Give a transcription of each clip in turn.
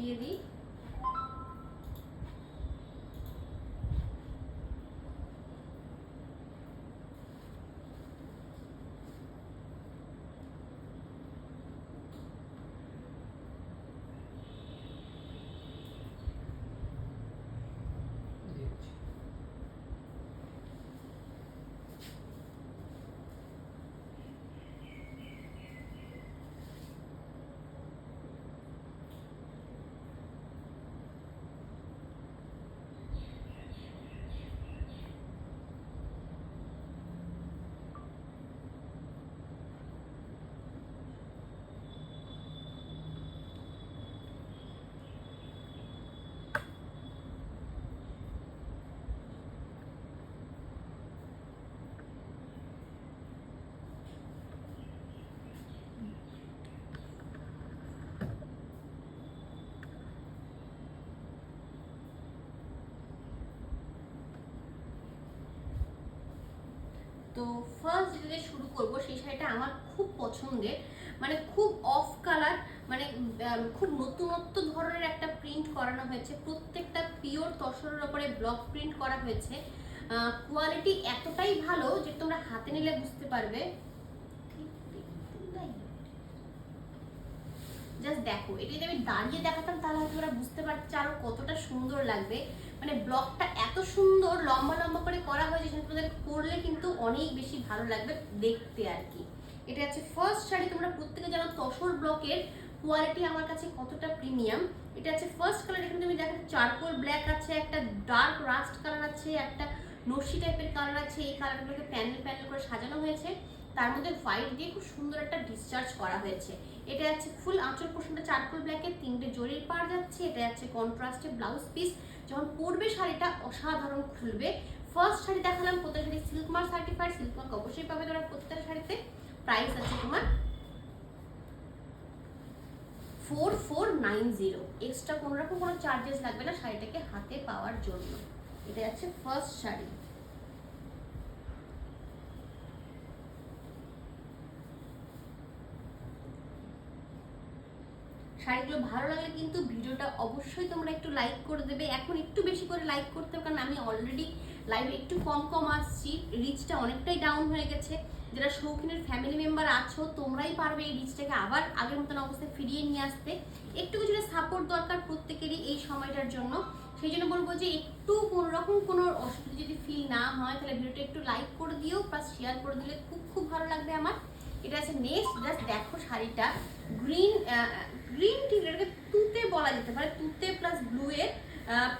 দিয়ে দিই। তো ফার্স্ট যেটা শুরু করব সেই শাড়িটা আমার খুব পছন্দের, মানে খুব অফ কালার, মানে খুব নতুনত্ব ধরনের একটা প্রিন্ট করানো হয়েছে। প্রত্যেকটা পিওর তসরের উপরে ব্লক প্রিন্ট করা হয়েছে। কোয়ালিটি এতটাই ভালো যে তোমরা হাতে নিলে বুঝতে পারবে। জাস্ট দেখো, এটা যদি আমি দাঁড়িয়ে দেখাতাম তাহলে হয়তো তোমরা বুঝতে পারছো আরো কতটা সুন্দর লাগবে। মানে ব্লকটা এত সুন্দর লম্বা লম্বা করে করা হয়েছে, সেটা তোমাদের পরলে কিন্তু অনেক বেশি ভালো লাগবে দেখতে আর কি। এটা হচ্ছে ফার্স্ট শাড়ি। তোমরা প্রত্যেকে জানো তসর ব্লকের কোয়ালিটি আমার কাছে কতটা প্রিমিয়াম। এটা হচ্ছে ফার্স্ট কালার। এখানে তুমি দেখো চারকোল ব্ল্যাক আছে, একটা ডার্ক রাস্ট কালার আছে, একটা নস্যি টাইপের কালার আছে। এই কালারগুলোকে প্যানেল প্যানেল করে সাজানো হয়েছে, তার মধ্যে হোয়াইট দিয়ে খুব সুন্দর একটা ডিসচার্জ করা হয়েছে। এটা হচ্ছে ফুল আঁচল পোর্শনটা চারকোল ব্ল্যাকের, 3টে জরির পাড় যাচ্ছে। এটা হচ্ছে কন্ট্রাস্টে ব্লাউজ পিস। যখন পরবে শাড়িটা অসাধারণ খুলবে। ফার্স্ট শাড়ি দেখালাম, প্রত্যেক sari silk mark certified. Silk mark অবশ্যই পাবে তোমরা প্রত্যেকটা শাড়িতে। প্রাইস আছে তোমার 4490। এক্সট্রা কোনো রকম কোনো চার্জেস লাগবে না শাড়িটাকে হাতে পাওয়ার জন্য। এটা হচ্ছে ফার্স্ট শাড়ি। শাড়িগুলো ভালো লাগলে কিন্তু ভিডিওটা অবশ্যই তোমরা একটু লাইক করে দেবে। এখন একটু বেশি করে লাইক করতে হবে, কারণ আমি অলরেডি লাইভে একটু কম কম আসছি, রিচটা অনেকটাই ডাউন হয়ে গেছে। যারা শৌখিনের ফ্যামিলি মেম্বার আছো তোমরাই পারবে এই রিচটাকে আবার আগের মতন অবস্থায় ফিরিয়ে নিয়ে আসতে। একটু কিছুটা সাপোর্ট দরকার প্রত্যেকেরই এই সময়টার জন্য। সেই জন্য বলবো যে একটু কোনো রকম কোনো অসুবিধা যদি ফিল না হয় তাহলে ভিডিওটা একটু লাইক করে দিও, প্লাস শেয়ার করে দিলে খুব খুব ভালো লাগবে আমার। এটা আছে নেক্সট। জাস্ট দেখো শাড়িটা গ্রিন গ্রিন ঠিক এটাকে তুতে বলা যেতে পারে, তুতে প্লাস ব্লু এর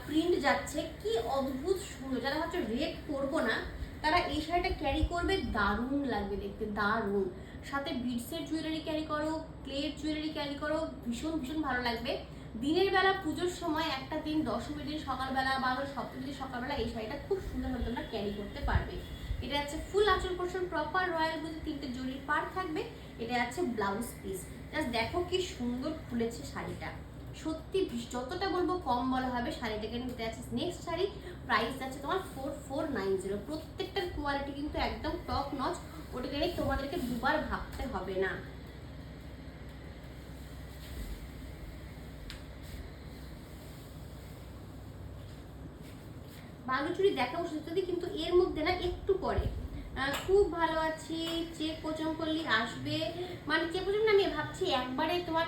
প্রিন্ট যাচ্ছে, কি অদ্ভুত সুন্দর। যারা হচ্ছে রেড করবো না তারা এই শাড়িটা ক্যারি করবে, দারুণ লাগবে দেখতে, দারুণ। সাথে বিডসের জুয়েলারি ক্যারি করো, ক্লের জুয়েলারি ক্যারি করো, ভীষণ ভীষণ ভালো লাগবে। দিনের বেলা পুজোর সময় একটা দিন দশমীর দিন সকালবেলা বা সপ্তমীর দিন সকালবেলা এই শাড়িটা খুব সুন্দরভাবে তোমরা ক্যারি করতে পারবে। এটা হচ্ছে ফুল আঁচল পোর্শন প্রপার রয়্যাল বুঝে 3টে জরির পাড় থাকবে। এটা আছে ব্লাউজ পিস। জাস্ট দেখো কি সুন্দর খুলেছে শাড়িটা, সত্যি যতটা বলবো কম বলা হবে। শাড়িটাকে নিতে আছে নেক্সট শাড়ি। প্রাইস আছে তোমার 4490। প্রত্যেকটার কোয়ালিটি কিন্তু একদম টপ নচ, ওটাকে তোমাদেরকে দুবার ভাবতে হবে না। বালুচুরি দেখাবো সেটাতে, কিন্তু এর মধ্যে না একটু পরে। খুব ভালো আছি, চেক কোচং করলি আসবে, মানে চেক কোচং না, আমি ভাবছি একবারে তোমার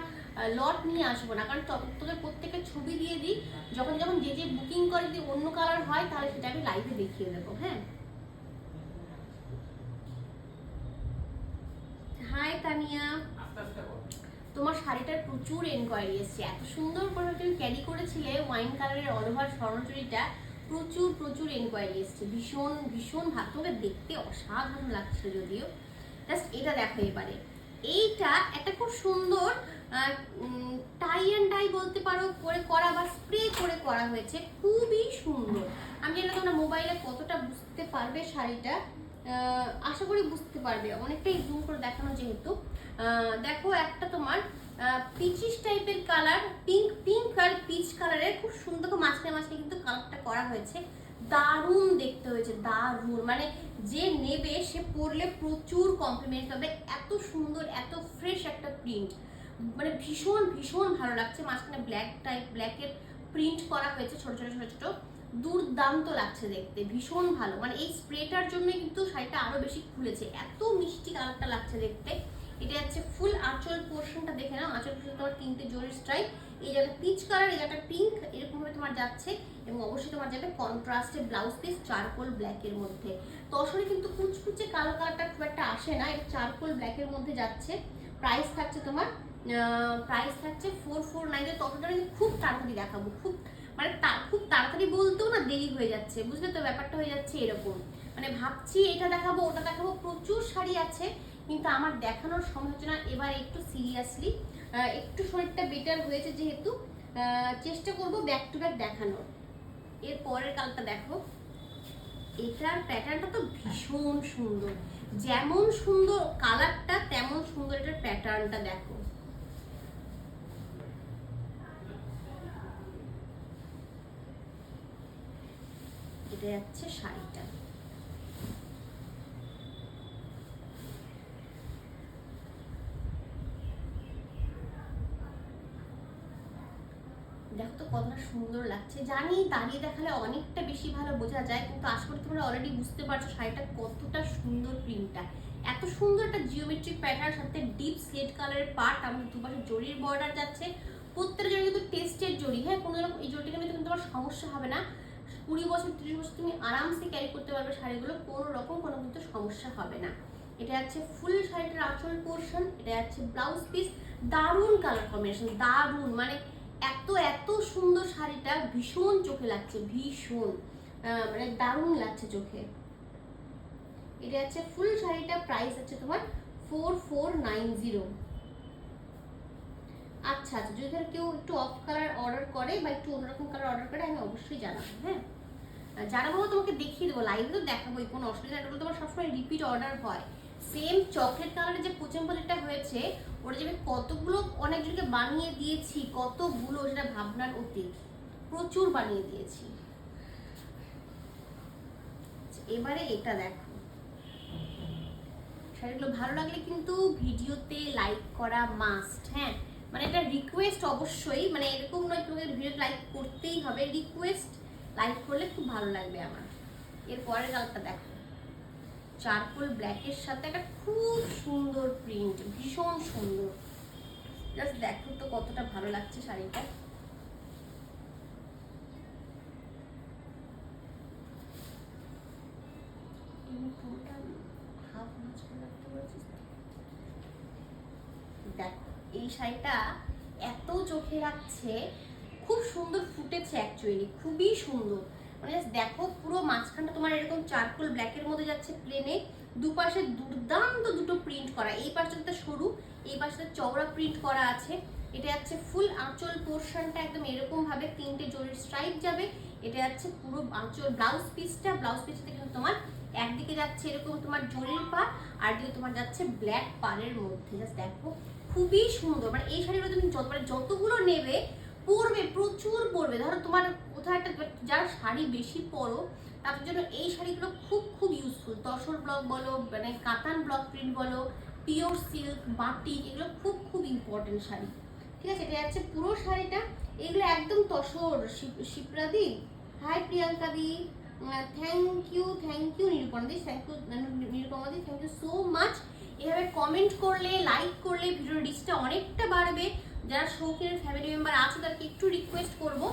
লট নিয়ে আসবো না, কারণ তোদের প্রত্যেকের ছবি দিয়ে দিই। যখন যখন যে যে বুকিং করে যদি অন্য কালার হয় তাহলে সেটা আমি লাইভে দেখিয়ে দেবো। হ্যাঁ, হাই তানিয়া, তোমার শাড়িটার প্রচুর এনকোয়ারি এসছে। এত সুন্দর করে তুমি ক্যারি করেছিলে ওয়াইন কালারের অল ওভার স্বর্ণচুরিটা, প্রচুর প্রচুর এনকোয়ারি এসছে। ভীষণ ভীষণ ভালো, তোমাকে দেখতে অসাধারণ লাগছে যদিও। জাস্ট এটা দেখো এবারে, এইটা একটা খুব সুন্দর টাই অ্যান্ড ডাই বলতে পারো করে করা বা স্প্রে করে করা হয়েছে, খুবই সুন্দর। আমি জানি না তোমরা মোবাইলে কতটা বুঝতে পারবে শাড়িটা, আশা করি বুঝতে পারবে, অনেকটাই জুম করে দেখানো যেহেতু। দেখো একটা তোমার পিচিশ টাইপের কালার, পিঙ্ক পিঙ্ক আর পিচ কালারের খুব সুন্দর মাঝখানে মাঝখানে কিন্তু কালারটা করা হয়েছে, দারুণ দেখতে হয়েছে, দারুণ। মানে যে নেবে সে পরলে প্রচুর কমপ্লিমেন্ট হবে, এত সুন্দর এত ফ্রেশ একটা প্রিন্ট। মানে ভীষণ ভীষণ ভালো লাগছে। মাঝখানে ব্ল্যাকের প্রিন্ট করা হয়েছে ছোট ছোট ছোট ছোট, দুর্দান্ত লাগছে দেখতে, ভীষণ ভালো। মানে এই স্প্রেটার জন্য কিন্তু শাড়িটা আরো বেশি খুলেছে, এত মিষ্টি কালারটা লাগছে দেখতে। এটা হচ্ছে ফুল আঁচল পোর্শনটা দেখে নাও, আঁচল পোর্শন তোমার 3টে জরির স্ট্রাইপ, এই জায়গাটা পিচ কালার, এই জায়গাটা পিঙ্ক, এরকম ভাবে তোমার যাচ্ছে। এবং অবশ্যই তোমার যাবে কন্ট্রাস্টে ব্লাউজ পিস চারকোল ব্ল্যাকের মধ্যে। তসরে কিন্তু কুচকুচে কালো কালারটা খুব একটা আসে না, এটা চারকোল ব্ল্যাকের মধ্যে যাচ্ছে। প্রাইস থাকছে তোমার 449। ততটা কিন্তু খুব তাড়াতাড়ি দেখাবো, খুব মানে খুব তাড়াতাড়ি বলতেও না দেরি হয়ে যাচ্ছে, বুঝলে তো ব্যাপারটা হয়ে যাচ্ছে এরকম। মানে ভাবছি এটা দেখাবো ওটা দেখাবো, প্রচুর শাড়ি আছে কিন্তু আমার দেখানোর সময় হচ্ছে না। এবার একটু সিরিয়াসলি, একটু শরীরটা বেটার হয়েছে যেহেতু, চেষ্টা করব ব্যাক টু ব্যাক দেখানোর। এর পরের কালারটা দেখো, এটার প্যাটার্নটা তো ভীষণ সুন্দর, যেমন সুন্দর কালারটা তেমন সুন্দর এটার প্যাটার্নটা দেখো। এটা যাচ্ছে শাড়িটা, দেখো তো কতটা সুন্দর লাগছে। জানি দাঁড়িয়ে দেখালে অনেকটা বেশি ভালো বোঝা যায়, কিন্তু আশা করি তোমরা অলরেডি বুঝতে পারছো শাড়িটা কতটা সুন্দর। প্রিন্টটা এত সুন্দর, একটা জিওমেট্রিক প্যাটার্ন, সাথে ডিপ স্লেট কালারের পার্ট, আমাদের দুপাশে জরির বর্ডার যাচ্ছে। প্রত্যেকটা জরি কিন্তু টেস্টের জরি, হ্যাঁ, কোনো রকম এই জরিটাকে নিয়ে কিন্তু তোমার সমস্যা হবে না। 20 বছর 30 বছর তুমি আরামসে ক্যারি করতে পারবে শাড়িগুলো, কোনো রকম কোনো কিন্তু সমস্যা হবে না। এটা হচ্ছে ফুল শাড়িটার আঁচল পোর্শন, এটা হচ্ছে ব্লাউজ পিস। দারুণ কালার কম্বিনেশন, দারুণ, মানে এত এত সুন্দর শাড়িটা, ভীষণ চোখে লাগছে, ভীষণ মানে দারুণ লাগছে চোখে। এটা হচ্ছে ফুল শাড়িটা, প্রাইস আছে তোমার 4490। আচ্ছা আচ্ছা, যদি ধর কেউ একটু অফ কালার অর্ডার করে বা একটু অন্যরকম কালার অর্ডার করে, আমি অবশ্যই জানাবো, হ্যাঁ জানাবো, তোমাকে দেখিয়ে দেবো, লাইভে তো দেখাবোই, কোনো অসুবিধা নেই। তোমার সবসময় রিপিট অর্ডার হয়। সেম চকলেট কালারের যে পোচেম্পলেটটা হয়েছে, ওটা যে কতগুলো অনেকজনকে বানিয়ে দিয়েছি, কতগুলো, সেটা ভাবনার অতীত, প্রচুর বানিয়ে দিয়েছি। এবারে এটা দেখো, শাড়িগুলো ভালো লাগলে কিন্তু ভিডিওতে লাইক করা মাস্ট, হ্যাঁ মানে এটা রিকোয়েস্ট অবশ্যই, মানে এরকম নয় তোমাকে ভিডিও লাইক করতেই হবে, রিকোয়েস্ট, লাইক করলে খুব ভালো লাগবে আমার। এর পরের কালারটা দেখো, চারকোল ব্ল্যাকের সাথে একটা খুব সুন্দর প্রিন্ট, ভীষণ সুন্দর, জাস্ট দেখো তো কতটা ভালো লাগছে শাড়িটা। দেখো এই শাড়িটা এত চোখে লাগছে, খুব সুন্দর ফুটেছে, অ্যাকচুয়ালি খুবই সুন্দর। মানে দেখো পুরো মাঝখানটা তোমার এরকম চারকোল ব্ল্যাকের মধ্যে যাচ্ছে প্লেনে, দুপাশে দুর্দান্ত দুটো প্রিন্ট করা, এই পাশটাতে সরু, এই পাশটাতে চওড়া প্রিন্ট করা আছে। এটা যাচ্ছে ফুল আঁচল পোর্শনটা একদম এরকম ভাবে 3টে জরির স্ট্রাইপ যাবে। এটা যাচ্ছে পুরো আঁচল ব্লাউজ পিসটা, ব্লাউজ পিসটা কিন্তু তোমার একদিকে যাচ্ছে এরকম তোমার জরির পাড়, আর দিকে তোমার যাচ্ছে ব্ল্যাক পাড়ের মধ্যে, জাস্ট দেখো খুবই সুন্দর। মানে এই শাড়িগুলো তুমি যতগুলো নেবে পরবে, প্রচুর পরবে। ধরো তোমার কোথাও একটা, যারা শাড়ি বেশি পরো তাদের জন্য এই শাড়িগুলো খুব খুব ইউজফুল। তসর ব্লক বলো, মানে কাতান ব্লক প্রিন্ট বলো, পিওর সিল্ক, বাটিক, এগুলো খুব খুব ইম্পর্টেন্ট শাড়ি, ঠিক আছে। এটা যাচ্ছে পুরো শাড়িটা, এগুলো একদম তসর। Shipra di, hi Priyanka di, thank you Nirupama di, thank you so much. এভাবে কমেন্ট করলে, লাইক করলে ভিডিওর রিচটা অনেকটা বাড়বে। যারা শৌখিনের ফ্যামিলি মেম্বার আছে তাদেরকে একটু রিকোয়েস্ট করবো,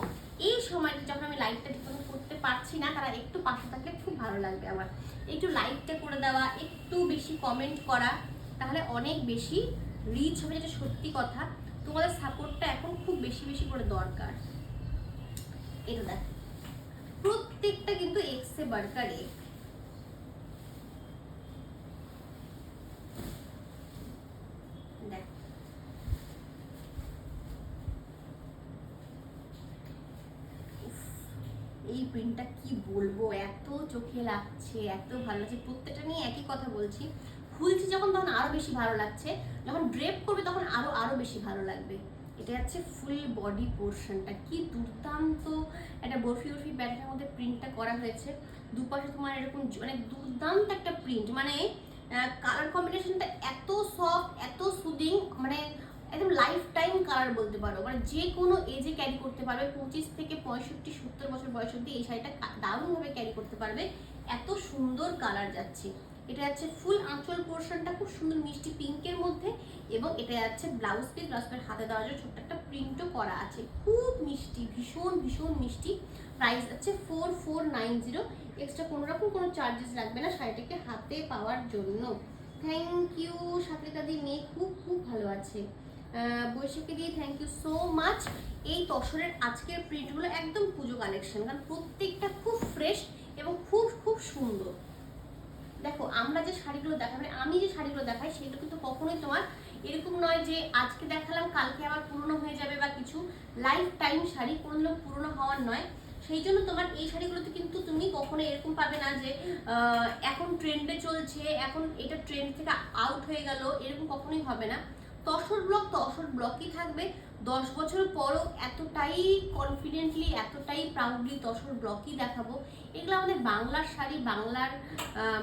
এই সময়টা যখন আমি লাইভটা ঠিকমতো করতে পারছি না, তারা একটু পাশে থাকলে খুব ভালো লাগবে আমার। একটু লাইকটা করে দেওয়া, একটু বেশি কমেন্ট করা, তাহলে অনেক বেশি রিচ হবে, যেটা সত্যি কথা। তোমাদের সাপোর্টটা এখন খুব বেশি বেশি করে দরকার। এটা দেখ, প্রত্যেকটা কিন্তু এক্সে বার্কার এক। দেখ এই প্রিন্টটা কি বলবো, এত চোখে লাগছে, এত ভালো লাগছে। প্রত্যেকটা নিয়ে একই কথা বলছি, খুলছি যখন তখন আরো বেশি ভালো লাগছে, যখন ড্রেপ করবে তখন আরো আরো বেশি ভালো লাগবে। এটা হচ্ছে ফুল বডি পোর্শনটা, কি দুর্দান্ত একটা বরফি বরফি প্যাটার্নের মধ্যে প্রিন্টটা করা হয়েছে। দুপাশে তোমার এরকম মানে দুর্দান্ত একটা প্রিন্ট, মানে কালার কম্বিনেশনটা এত সফট, এত সুদিং, মানে একদম লাইফ টাইম কালার বলতে পারো, মানে যে কোনো এজে ক্যারি করতে পারবে। 25 থেকে 65 70 বছর বয়স অব্দি এই শাড়িটা দারুণভাবে ক্যারি করতে পারবে, এত সুন্দর কালার যাচ্ছে। এটা যাচ্ছে ফুল আঁচল পোর্শনটা খুব সুন্দর মিষ্টি পিঙ্কের মধ্যে, এবং এটা যাচ্ছে ব্লাউজ পিস। ব্লাউজ পিস হাতে দেওয়ার জন্য ছোট্ট একটা প্রিন্টও করা আছে, খুব মিষ্টি, ভীষণ ভীষণ মিষ্টি। প্রাইস আছে 4490। এক্সট্রা কোনো রকম কোনো চার্জেস লাগবে না শাড়িটাকে হাতে পাওয়ার জন্য। থ্যাংক ইউ সাকরিতা দি, মেয়ে খুব খুব ভালো আছে। বৈশাখী দিয়ে থ্যাংক ইউ সো মাচ। এই তসরের আজকের প্রিন্টগুলো একদম পুজো কালেকশন, কারণ প্রত্যেকটা খুব ফ্রেশ এবং খুব খুব সুন্দর। দেখো আমরা যে শাড়িগুলো দেখাই, মানে আমি যে শাড়িগুলো দেখাই সেগুলো কিন্তু কখনোই তোমার এরকম নয় যে আজকে দেখালাম কালকে আবার পুরনো হয়ে যাবে বা কিছু। লাইফ টাইম শাড়ি, কোনো পুরনো হওয়ার নয়। সেই জন্য তোমার এই শাড়িগুলোতে কিন্তু তুমি কখনো এরকম পাবে না যে এখন ট্রেন্ডে চলছে, এখন এটা ট্রেন্ড থেকে আউট হয়ে গেল, এরকম কখনোই হবে না। তসর ব্লক তসর ব্লকই থাকবে। 10 বছর পরও এতটাই কনফিডেন্টলি, এতটাই প্রাউডলি তসর ব্লকই দেখাবো। এগুলো আমাদের বাংলার শাড়ি, বাংলার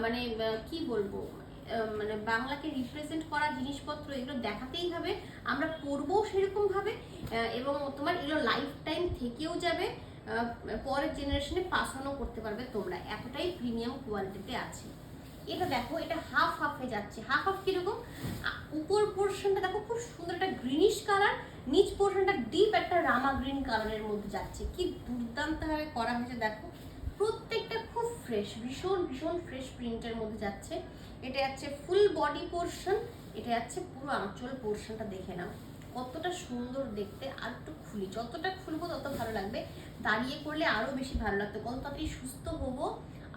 মানে কি বলবো, মানে বাংলাকে রিপ্রেজেন্ট করা জিনিসপত্র, এগুলো দেখাতেই হবে, আমরা পরবো সেরকম ভাবে, এবং তোমার এগুলো লাইফ টাইম থেকেও যাবে, পরের জেনারেশনে পাস অনও করতে পারবে তোমরা, এতটাই প্রিমিয়াম কোয়ালিটিতে আছে। এটা দেখো, এটা হাফ হাফে যাচ্ছে। হাফ হাফ কিরকম, উপর পোর্শনটা দেখো খুব সুন্দর একটা গ্রিনিশ কালার, নিচ পোর্শনটা ডিপ একটা রামা গ্রিন কালারের মধ্যে যাচ্ছে, কি দুর্দান্ত ভাবে করা হয়েছে দেখো। প্রত্যেকটা খুব ফ্রেশ, ভীষণ ভীষণ ফ্রেশ প্রিন্টের মধ্যে যাচ্ছে। এটা যাচ্ছে ফুল বডি পোর্শন, এটা যাচ্ছে পুরো আঁচল পোর্শনটা, দেখে নাও কতটা সুন্দর দেখতে। আর একটু খুলি, যতটা খুলবো তত ভালো লাগবে, দাঁড়িয়ে করলে আরো বেশি ভালো লাগতো, কত তাড়াতাড়ি সুস্থ হবো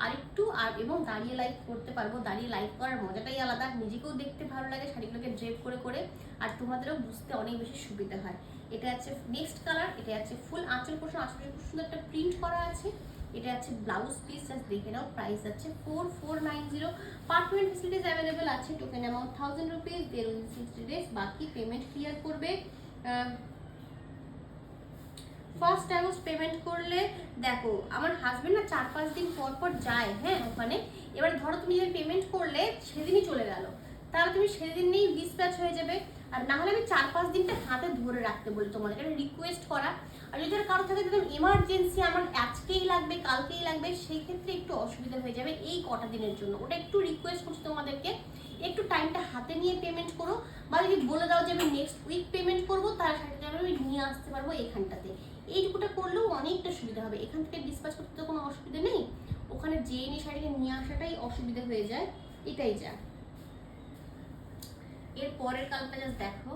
আর একটু, আর এবং দাঁড়িয়ে লাইভ করতে পারবো। দাঁড়িয়ে লাইভ করার মজাটাই আলাদা, নিজেকেও দেখতে ভালো লাগে শাড়িগুলোকে ড্রেপ করে করে, আর তোমাদেরও বুঝতে অনেক বেশি সুবিধা হয়। এটা হচ্ছে নেক্সট কালার, এটা হচ্ছে ফুল আঁচল পোর্শন, আঁচলে খুব সুন্দর একটা প্রিন্ট করা আছে। এটা হচ্ছে ব্লাউজ পিস, জাস্ট দেখে নাও। প্রাইস আছে 4490। পার্ট পেমেন্ট ফেসিলিটিস অ্যাভেলেবেল আছে। টোকেন অ্যামাউন্ট 1000 রুপিস, দের 60 ডেজ, বাকি পেমেন্ট ক্লিয়ার করবে। ফার্স্ট টাইমস পেমেন্ট করলে, দেখো আমার হাজবেন্ড না 4-5 দিন পর পর যায়, হ্যাঁ ওখানে। এবার ধরো তুমি যদি পেমেন্ট করলে সেদিনই চলে গেল, তাহলে তুমি সেদিনই ডিসপ্যাচ হয়ে যাবে। আর না হলে আমি 4-5 দিনটা হাতে ধরে রাখতে বলি তোমাদের, এটা রিকোয়েস্ট করা। আর যদি কারো থাকে একদম এমার্জেন্সি, আমার আজকেই লাগবে কালকেই লাগবে, সেই ক্ষেত্রে একটু অসুবিধা হয়ে যাবে এই কটা দিনের জন্য। ওটা একটু রিকোয়েস্ট করছি তোমাদেরকে, একটু টাইমটা হাতে নিয়ে পেমেন্ট করো, বা যদি বলে দাও যে আমি নেক্সট উইক পেমেন্ট করবো, তার সাথে আমি নিয়ে আসতে পারবো এখানটাতে। এইটুকুটা করলেও অনেকটা সুবিধা হবে, এখান থেকে ডিসপ্যাচ করতে তো কোনো অসুবিধা নেই, ওখানে যেয়ে নিয়ে শাড়িটা নিয়ে আসাটাই অসুবিধা হয়ে যায়, এটাই যা। এর পরের কালারটা জাস্ট দেখো,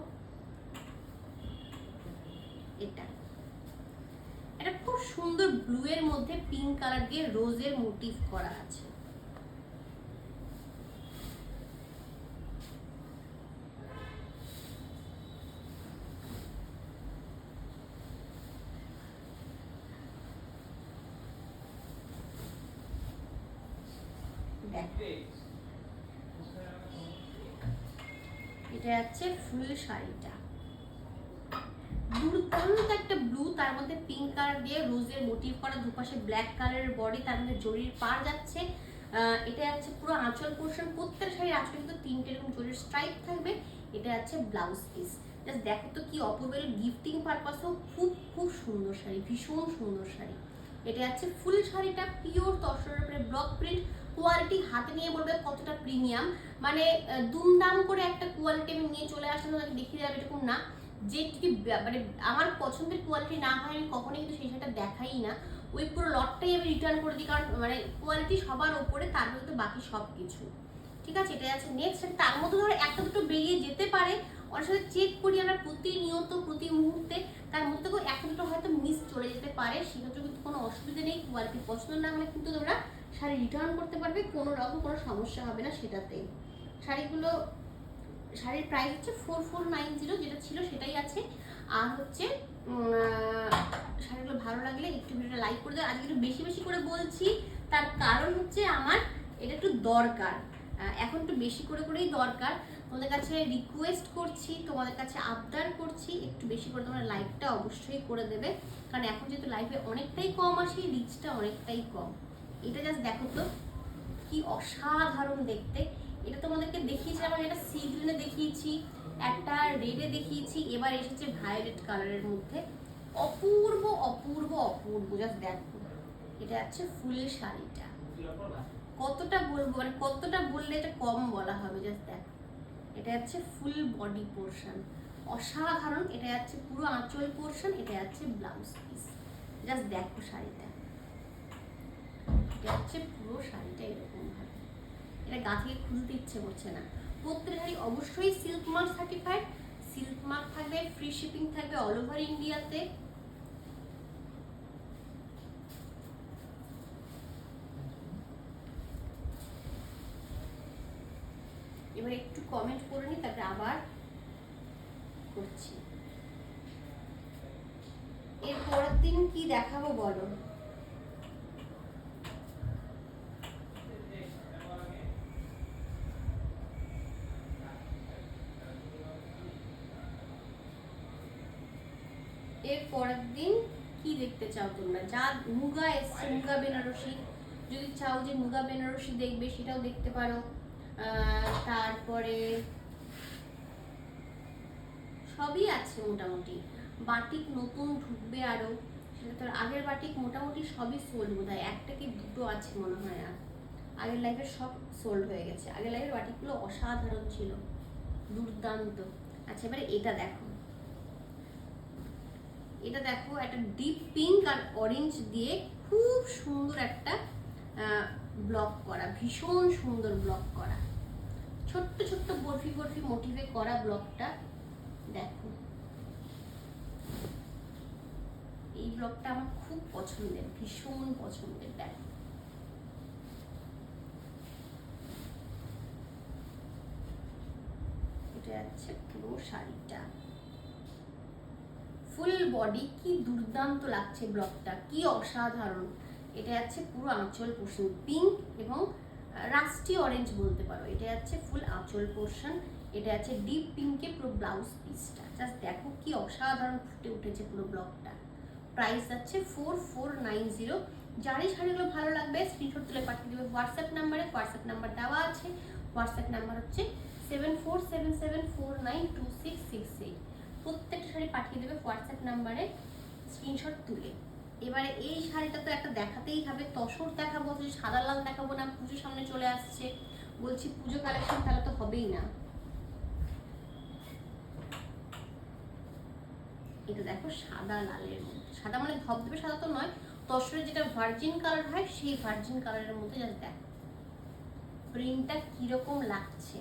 এটা এটা খুব সুন্দর ব্লু এর মধ্যে পিঙ্ক কালার দিয়ে রোজের মোটিভ করা আছে। এটা হচ্ছে ফুল শাড়িটা, দুর্দান্ত একটা ব্লু, তার মধ্যে পিঙ্ক কালার দিয়ে রোজের মোটিভ করা, দুপাশে ব্ল্যাক কালারের বডি, তার মধ্যে জরির পার যাচ্ছে। এটা হচ্ছে পুরো আঁচল পোর্শন, প্রত্যেক শাড়ির আঁচলে কিন্তু 3টে এরকম জরির স্ট্রাইপ থাকবে। এটা হচ্ছে ব্লাউজ পিস, জাস্ট দেখো তো কি অপূর্ব, গিফটিং পারপাসেও খুব খুব সুন্দর শাড়ি, ভীষণ সুন্দর শাড়ি। এটা হচ্ছে ফুল শাড়িটা পিওর তসরের উপরে ব্লক প্রিন্ট, কোয়ালিটি হাতে নিয়ে বলবে কতটা প্রিমিয়াম, মানে দুমদাম করে একটা কোয়ালিটি আমি নিয়ে চলে আসলাম তাকে দেখিয়ে যাবে এরকম না, যে কি মানে আমার পছন্দের কোয়ালিটি না হয় আমি কখনোই কিন্তু সেই শাড়িটা দেখাই না, ওই পুরো লটটাই আমি রিটার্ন করে দিই, কারণ মানে কোয়ালিটি সবার ওপরে, তারপরে তো বাকি সব কিছু ঠিক আছে। এটা আছে নেক্সট, তার মধ্যে ধরো একটা দুটো বেরিয়ে যেতে পারে, ওর সাথে চেক করি আমরা প্রতিনিয়ত প্রতি মুহূর্তে, তার মধ্যে থেকেও একটা দুটো হয়তো মিস চলে যেতে পারে, সেক্ষেত্রে কিন্তু কোনো অসুবিধা নেই। কোয়ালিটি পছন্দ না হলে কিন্তু তোমরা শাড়ি রিটার্ন করতে পারবে, কোনো রকম কোনো সমস্যা হবে না সেটাতে। শাড়িগুলো, শাড়ির প্রাইস হচ্ছে 4490, যেটা ছিল সেটাই আছে। আর হচ্ছে শাড়িগুলো ভালো লাগলে একটু ভিডিওটা লাইক করে দেয়। আজকে একটু বেশি বেশি করে বলছি, তার কারণ হচ্ছে আমার এটা একটু দরকার, এখন একটু বেশি করে করেই দরকার। তোমাদের কাছে রিকোয়েস্ট করছি, তোমাদের কাছে আবদার করছি, একটু বেশি করে তোমরা লাইকটা অবশ্যই করে দেবে, কারণ এখন যেহেতু লাইফে অনেকটাই কম আসে, রিচটা অনেকটাই কম। এটা জাস্ট দেখো তো কি অসাধারণ দেখতে, এটা তোমাদেরকে দেখিয়েছিলাম, আমি এটা সি গ্রিনে দেখিয়েছি, একটা রেডে দেখিয়েছি, এবার এসেছে ভায়োলেট কালারের মধ্যে। অপূর্ব অপূর্ব অপূর্ব, জাস্ট দেখো। এটা হচ্ছে ফুল শাড়িটা, কতটা বলবো, মানে কতটা বললে এটা কম বলা হবে। জাস্ট দেখো, এটা হচ্ছে ফুল বডি পোর্শন, অসাধারণ। এটা হচ্ছে পুরো আঁচল পোর্শন, এটা হচ্ছে ব্লাউজ পিস। জাস্ট দেখো শাড়িটা, এটা হচ্ছে পুরো শাড়িটা এরকম ভাবে। এটা গা থেকে খুলতে ইচ্ছে করছে না। প্রত্যেক শাড়ি অবশ্যই silk mark certified, silk mark থাকবে, ফ্রি শিপিং থাকবে অল ওভার ইন্ডিয়াতে। এবার একটু কমেন্ট করে নি, তারপরে আবার করছি। এর পরের দিন কি দেখাবো বলো? এর পরের দিন কি দেখতে চাও তোমরা? যা মুগা এসছে, মুগা বেনারসি, যদি চাও যে মুগা বেনারসি দেখবে সেটাও দেখতে পারো। তারপরে সবই আছে মোটামুটি। বাটিক নতুন ঢুকবে আরো, সেটা তোর আগের বাটিক মোটামুটি সবই সোল্ড, বোধ হয় একটা কি দুটো আছে মনে হয়। আর আগের লাইফের সব সোল্ড হয়ে গেছে। আগের লাইফের বাটিকগুলো অসাধারণ ছিল, দুর্দান্ত। আচ্ছা এবারে এটা দেখো, এটা দেখো একটা ডিপ পিঙ্ক আর অরেঞ্জ দিয়ে খুব সুন্দর একটা ব্লক করা, ভীষণ সুন্দর ব্লক করা, ছোট্ট ছোট্ট বরফি বরফি মোটিভে করা ব্লকটা দেখো। এই ব্লকটা আমার খুব পছন্দের, ভীষণ পছন্দের। দেখো এটা হচ্ছে পুরো শাড়িটা, ফুল বডি, কি দুর্দান্ত লাগছে ব্লকটা, কি অসাধারণ। এটা হচ্ছে পুরো আঁচল পোর্শন, পিঙ্ক এবং রাস্টি অরেঞ্জ বলতে পারো। এটা হচ্ছে ফুল আঁচল পোর্শন, এটা হচ্ছে ডিপ পিঙ্কে পুরো ব্লাউজ পিসটা। জাস্ট দেখো কি অসাধারণ ফুটে উঠেছে পুরো ব্লকটা। প্রাইস যাচ্ছে 4490। যারই শাড়িগুলো ভালো লাগবে স্ক্রিনশট তুলে পাঠিয়ে দেবে হোয়াটসঅ্যাপ নাম্বারে। হোয়াটসঅ্যাপ নাম্বার দেওয়া আছে, হোয়াটসঅ্যাপ নাম্বার হচ্ছে 7477492668। প্রত্যেকটা শাড়ি পাঠিয়ে দেবে হোয়াটসঅ্যাপ নাম্বারে স্ক্রিনশট তুলে। এবারে এই শাড়িটা তো একটা দেখাতেই হবে, তসর দেখাবো, সাদা লাল দেখাবো না। পুজো সামনে চলে আসছে, বলছি পুজো কালেকশন তাহলে তো হবেই না। এটা দেখো সাদা লালের মধ্যে, সাদা মানে ধবধবে সাদা তো নয়, তসরের যেটা ভার্জিন কালার হয় সেই ভার্জিন কালারের মধ্যে। জাস্ট দেখো প্রিন্টটা কিরকম লাগছে।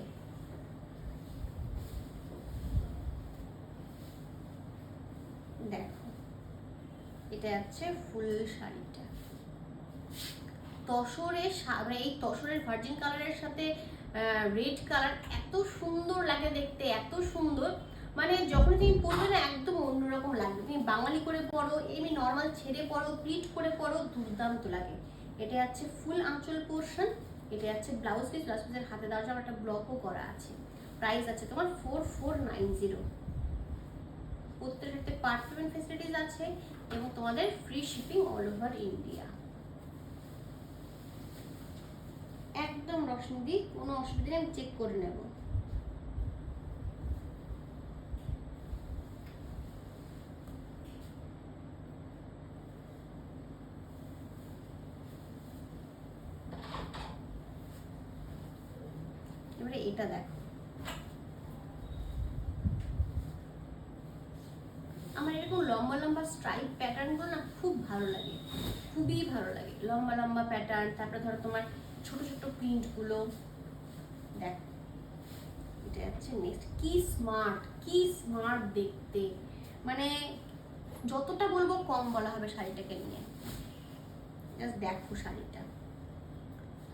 দেখো এটা হচ্ছে ফুল শাড়িটা, তসরের এই তসরের ভার্জিন কালারের সাথে রেড কালার এত সুন্দর লাগে দেখতে, এত সুন্দর। মানে যখন তুমি পরবে না একদম অন্যরকম লাগবে। তুমি বাঙালি করে পরো, এমনি নর্মাল ছেড়ে পরো, প্লিট করে পরো, দুর্দান্ত লাগে। এটা হচ্ছে ফুল আঁচল পোর্শন, এটা হচ্ছে ব্লাউজ পিস। ব্লাউজ পিসের হাতে দেওয়ার জন্য একটা ব্লকও করা আছে। প্রাইস আছে তোমার 4490। প্রত্যেকটার সাথে পার্ট পেমেন্ট ফেসিলিটিস আছে এবং তোমাদের free shipping all over India. একদম রশ্মিদি, কোনো অসুবিধা নেই, আমি চেক করে নেব। এবারে এটা দেখো, আমার এরকম লম্বা লম্বা স্ট্রাইপ প্যাটার্নগুলো না খুব ভালো লাগে, খুবই ভালো লাগে। লম্বা লম্বা প্যাটার্ন, তারপরে ধরো তোমার ছোট ছোট প্রিন্টগুলো। দেখো এটা হচ্ছে নেক্সট, কি স্মার্ট, কি স্মার্ট দেখতে, মানে যতটা বলবো কম বলা হবে শাড়িটাকে নিয়ে। জাস্ট দেখো শাড়িটা,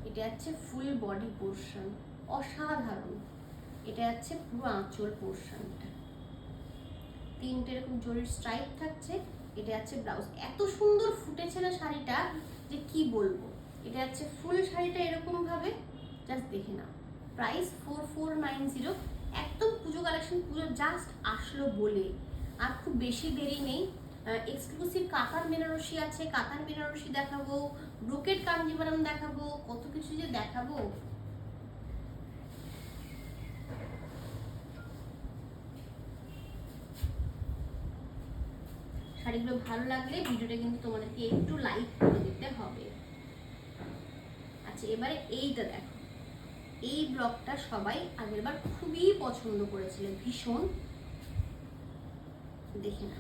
এটা হচ্ছে ফুল বডি পোর্শন, অসাধারণ। এটা হচ্ছে পুরো আঁচল পোর্শনটা, তিনটে এরকম জরির স্ট্রাইপ থাকছে। এটা হচ্ছে ব্লাউজ, এত সুন্দর ফুটেছে না শাড়িটা যে কি বলবো। এটা হচ্ছে ফুল শাড়িটা এরকম ভাবে, জাস্ট দেখে নাও। প্রাইস 4490। একদম পুজো কালেকশন, পুজো জাস্ট আসলো বলে আর খুব বেশি দেরি নেই। এক্সক্লুসিভ কাতান বেনারসি আছে, কাতান বেনারসি দেখাবো, ব্রোকেট কাঞ্জিভারাম দেখাবো, কত কিছু যে দেখাবো। শাড়িগুলো ভালো লাগলে ভিডিওটা কিন্তু তোমাদেরকে একটু লাইক করে দিতে হবে। আচ্ছা, এবারে এইটা দেখো, এই ব্লগটা সবাই আগেরবার খুবই পছন্দ করেছিল, ভীষণ। দেখে না,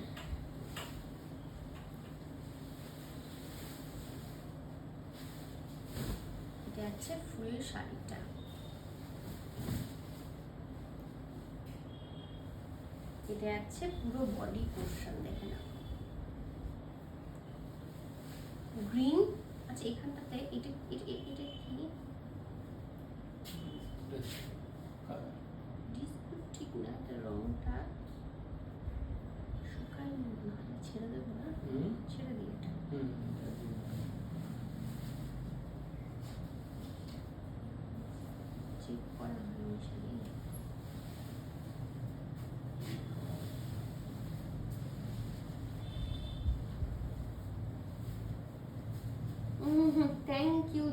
এটা হচ্ছে ফুল শাড়িটা। এটা হচ্ছে পুরো বডি পোর্শন, দেখে না, গ্রিন। আচ্ছা, এখানটাতে এটা এটা এটা কি ঠিক না, এটা রংটা শুকায় না, ছেড়ে দেবো না, ছেড়ে দিই এটা। চেক করা হয়নি sari.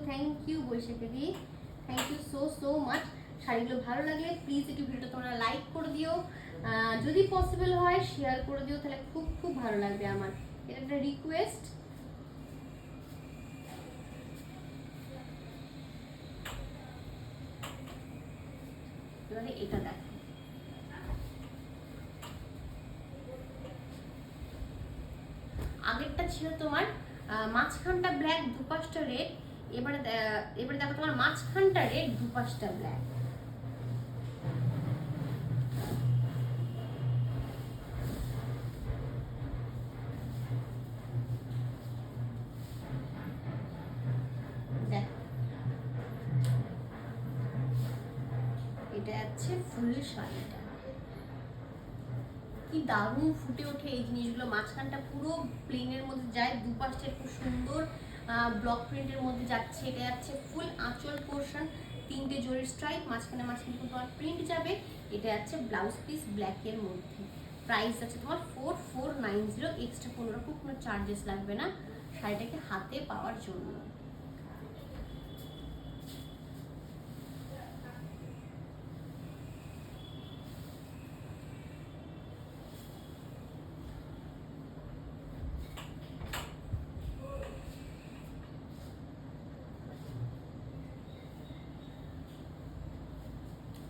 Thank you Baishakhi, thank you so much. শাড়িগুলো ভালো লাগলে প্লিজ একটু ভিডিওটা তোমরা লাইক করে দিও, যদি পসিবল হয় শেয়ার করে দিও, তাহলে খুব খুব ভালো লাগবে আমার। এটা একটা রিকোয়েস্ট। এবারে এটা দেখো, আগেরটা ছিল তোমার মাঝখানটা ব্ল্যাক, দুপাশটা রেড। এবারে দেখো তোমার মাঝখানটা রেড, দুপাশটা ব্ল্যাক। এটা হচ্ছে ফুল শাড়িটা, কি দারুণ ফুটে ওঠে এই জিনিসগুলো। মাঝখানটা পুরো প্লেনের মধ্যে যায়, দুপাশটা খুব সুন্দর ব্লক প্রিন্টের মধ্যে যাচ্ছে। এটা যাচ্ছে ফুল আঁচল পোর্শন, 3টে জরির স্ট্রাইপ, মাঝখানে তোমার প্রিন্ট যাবে। এটা যাচ্ছে ব্লাউজ পিস ব্ল্যাকের মধ্যে। প্রাইস আছে তোমার 4490, এক্সট্রা কোনো চার্জেস লাগবে না শাড়িটাকে হাতে পাওয়ার জন্য।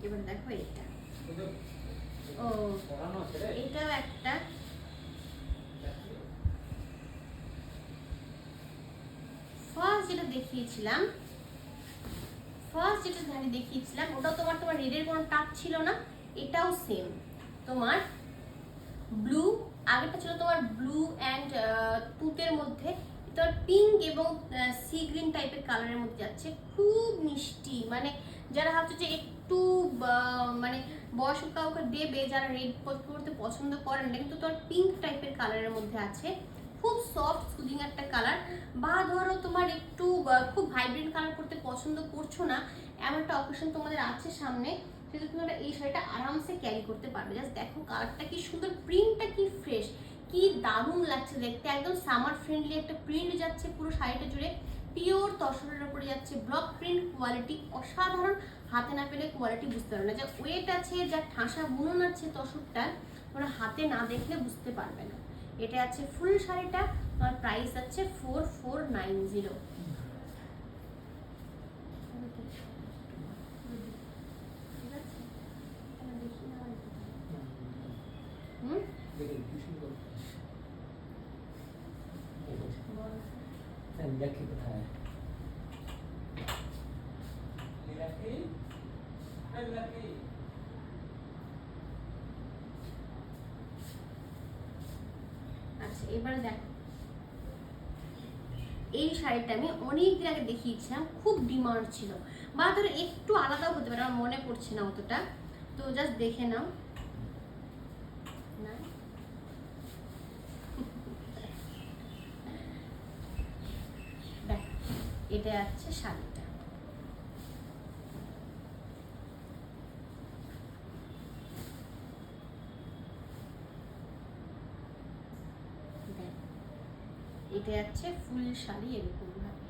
এবার দেখো এটা, ও এটাও একটা, ফার্স্ট যেটা দেখিয়েছিলাম ওটাও তোমার রেডের কোনো টাচ ছিল না। এটাও সেম তোমার ব্লু, আগেরটা ছিল তোমার ব্লু অ্যান্ড তুতের মধ্যে, তোমার পিঙ্ক এবং সি গ্রিন টাইপের কালারের মধ্যে যাচ্ছে, খুব মিষ্টি। মানে যারা ভাবছে যে একটু মানে বয়স্ক কাউকে দেবে, যারা রেড পরতে পছন্দ করেন না, কিন্তু তোমার পিঙ্ক টাইপের কালারের মধ্যে আছে, খুব সফট সুদিং একটা কালার। বা ধরো তোমার একটু খুব ভাইব্রেন্ট কালার পরতে পছন্দ করছো না, এমন একটা অকেশন তোমাদের আছে সামনে, সেটা তোমরা এই শাড়িটা আরামসে ক্যারি করতে পারবে। জাস্ট দেখো কালারটা কি সুন্দর, প্রিন্টটা কি ফ্রেশ, কি দারুণ লাগছে দেখতে। একদম সামার ফ্রেন্ডলি একটা প্রিন্ট যাচ্ছে পুরো শাড়িটা জুড়ে, পিওর তসরের উপরে যাচ্ছে, ব্লক প্রিন্ট, কোয়ালিটি অসাধারণ। হাতে না পেলে কোয়ালিটি বুঝতে পারবে না, যা ওয়েট আছে, যা ঠাসা বুনন আছে তসরটা, তোমরা হাতে না দেখলে বুঝতে পারবে না। এটা আছে ফুল শাড়িটা, তোমার প্রাইস আছে 4490। দেখি কোথায় আচ্ছা, এবারে দেখো এই শাড়িটা আমি অনেকদিন আগে দেখিয়েছিলাম, খুব ডিমান্ড ছিল, বা ধরো একটু আলাদাও হতে পারে, আমার মনে পড়ছে না অতটা, তো জাস্ট দেখে নাও। না দেখ, এটা আছে শাড়িটা, এটা আছে ফুল শাড়ি, এরকম ভাবে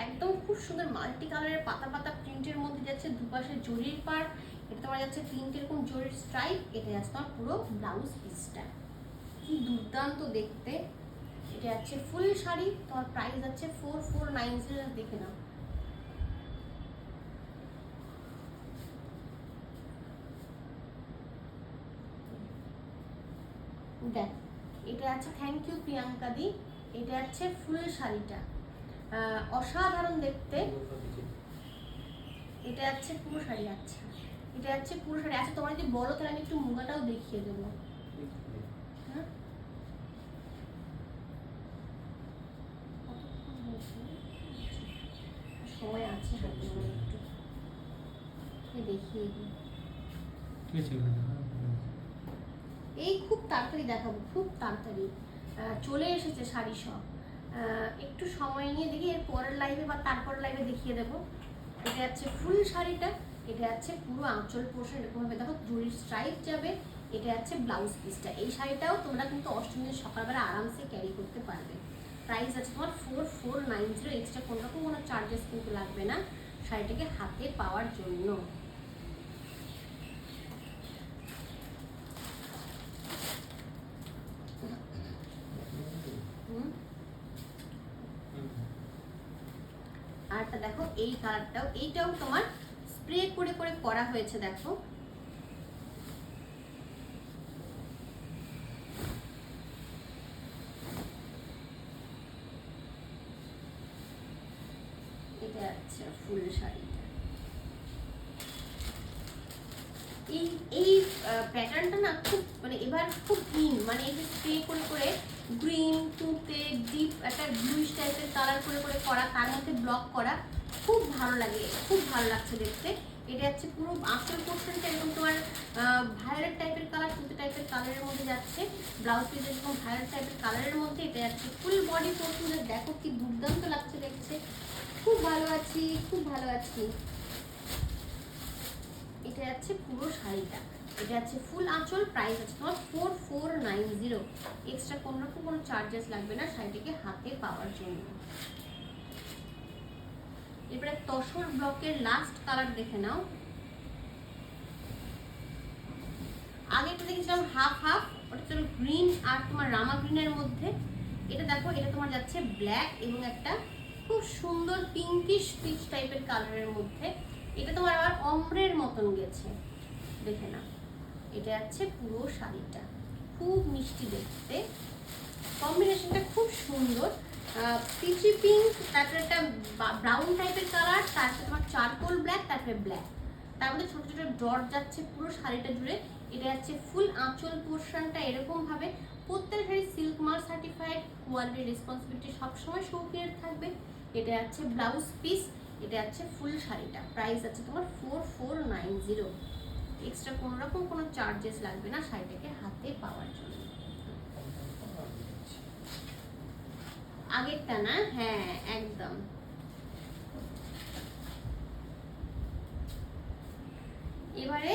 একদম খুব সুন্দর মাল্টি কালারের পাতা পাতা প্রিন্টের মধ্যে যাচ্ছে, দুপাশে জরির পাড়। এটা তোমার যাচ্ছে 3টে এরকম জরির স্ট্রাইপ। এটা যাচ্ছে তোমার পুরো ব্লাউজ পিসটা। কি দুর্দান্ত দেখতে। এটা আছে ফুল শাড়ি, তোমার প্রাইস আছে 4490। দেখে নাও, দেখ এটা আছে। থ্যাংক ইউ প্রিয়াঙ্কা দি। এটা আছে ফুল শাড়িটা, অসাধারণ দেখতে। এটা আছে পুরো শাড়ি। আচ্ছা, এটা আছে পুরো শাড়ি। আচ্ছা তোমার যদি বলো তাহলে আমি একটু মুগাটাও দেখিয়ে দেবো। হ্যাঁ, সময় আছে হাতে, একটু দেখিয়ে দিই। এই খুব তাড়াতাড়ি দেখাবো, খুব তাড়াতাড়ি চলে এসেছে শাড়ি সব। একটু সময় নিয়ে দেখি, এর পরের লাইভে বা তারপরের লাইভে দেখিয়ে দেবো। এটা আছে ফুল শাড়িটা, এটা আছে পুরো আঁচল পোর্শন এরকমভাবে দেখো জরির স্ট্রাইপ যাবে। এটা আছে ব্লাউজ পিসটা। এই শাড়িটাও তোমরা কিন্তু অষ্টমীর সকালবেলা আরামসে ক্যারি করতে পারবে। প্রাইস আছে তোমার 4490। এক্সট্রা কোনো রকম কোনো চার্জেস কিন্তু লাগবে না শাড়িটাকে হাতে পাওয়ার জন্য। আরটা দেখো, এই কালারটাও, এইটাও তোমার স্প্রে করে করে করা হয়েছে। দেখো এটা আচ্ছা ফুল শাড়িটা। এই এই প্যাটার্নটা না খুব মানে এবার খুব ইন, মানে এই যে স্প্রে করে করে গ্রিন তুতে ডিপ একটা ব্লুইশ টাইপের কালার করে করে করা, তার মধ্যে ব্লক করা, খুব ভালো লাগে, খুব ভালো লাগছে দেখতে। এটা হচ্ছে পুরো আঁচল পোর্শনটা এরকম তোমার ভায়োলেট টাইপের কালার, তুতে টাইপের কালারের মধ্যে যাচ্ছে। ব্লাউজ পিস এরকম ভায়োলেট টাইপের কালারের মধ্যে। এটা যাচ্ছে ফুল বডি পোর্শন। দেখো কি দুর্দান্ত লাগছে দেখতে, খুব ভালো আছি, খুব ভালো আছি। এটা যাচ্ছে পুরো শাড়িটা, এটা আছে ফুল আঁচল। প্রাইস আছে তোমার 4490। এক্সট্রা কোনো রকম কোনো চার্জেস লাগবে না শাড়িটাকে হাতে পাওয়ার জন্য। এবারে তসর ব্লকের লাস্ট কালার দেখে নাও। আগে একটা দেখেছিলাম হাফ হাফ, ওটা ছিল গ্রিন আর তোমার রামা গ্রিনের মধ্যে। এটা দেখো, এটা তোমার যাচ্ছে ব্ল্যাক এবং একটা খুব সুন্দর পিঙ্কিশ পিচ টাইপের কালারের মধ্যে। এটা তোমার আবার অম্ব্রের মতন গেছে, দেখে না। এটা আছে পুরো শাড়িটা, খুব মিষ্টি দেখতে, কম্বিনেশনটা খুব সুন্দর। পিচি পিঙ্ক, তারপরে একটা ব্রাউন টাইপের কালার, তারপরে তোমার চারকোল ব্ল্যাক, তারপরে ব্ল্যাক, তার মধ্যে ছোট ছোট ডট যাচ্ছে পুরো শাড়িটা জুড়ে। এটা হচ্ছে ফুল আঁচল পোর্শনটা এরকম ভাবে। প্রত্যেক sari silk mark certified, quality responsibility সবসময় শৌখিনের থাকবে। এটা হচ্ছে ব্লাউজ পিস, এটা হচ্ছে ফুল শাড়িটা। প্রাইস আছে তোমার 4490। এক্সট্রা কোনো রকম কোনো চার্জেস লাগবে না শাড়িটাকে হাতে পাওয়ার জন্য। আগেরটা না, হ্যাঁ একদম। এবারে